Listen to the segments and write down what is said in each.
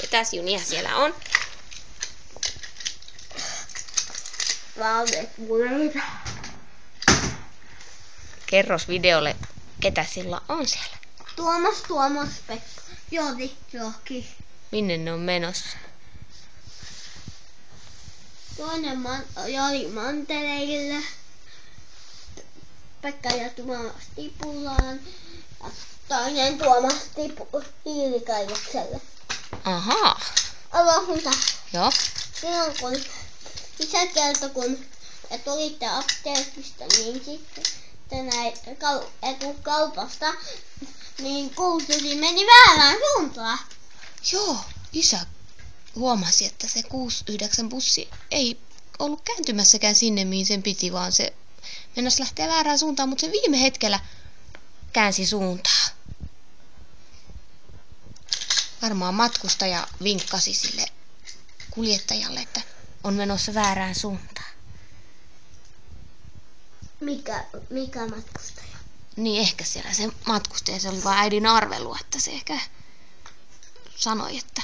Ketäs junia siellä on? Valdepureita. Kerros videolle, ketä sillä on siellä. Tuomas, Pekka, Joki. Minne ne on menossa? Toinen Jari mantereille. Pekka ja Tuomas Tipulaan. Ja toinen Tuomas hiilikaivokselle. Ahaa. Aloita. Joo. Silloin kun isä kertoi, kun et olitte apteekista, niin sitten kaupasta, niin kuusi meni väärään suuntaan. Joo, isä huomasi, että se 69 bussi ei ollut kääntymässäkään sinne, mihin sen piti, vaan se mennäs lähteä väärään suuntaan, mutta se viime hetkellä käänsi suuntaa. Varmaan matkustaja vinkkasi sille kuljettajalle, että on menossa väärään suuntaan. Mikä matkustaja? Niin ehkä siellä se matkustaja, se oli vaan äidin arvelu, että se ehkä sanoi, että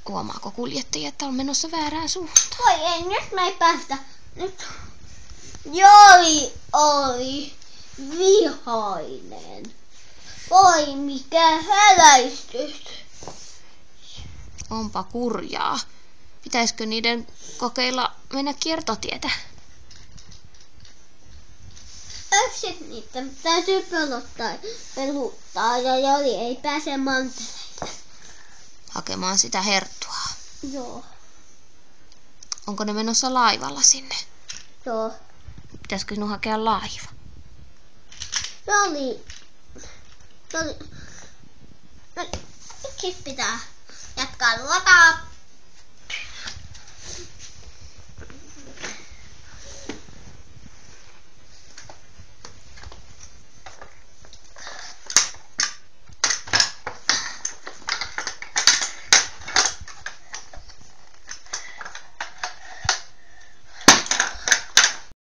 huomaako kuljettaja, että on menossa väärään suuntaan. Voi ei, nyt me ei päästä. Nyt Jori oli vihainen. Voi mikä häläistys. Onpa kurjaa. Pitäisikö niiden kokeilla mennä kiertotietä? Ökset niitä täytyy peluttaa ja Jori ei pääse mantereille. Hakemaan sitä herttua. Joo. Onko ne menossa laivalla sinne? Joo. Pitäisikö sinun hakea laiva? Jori. Nyt pitää jatkaa luotaa.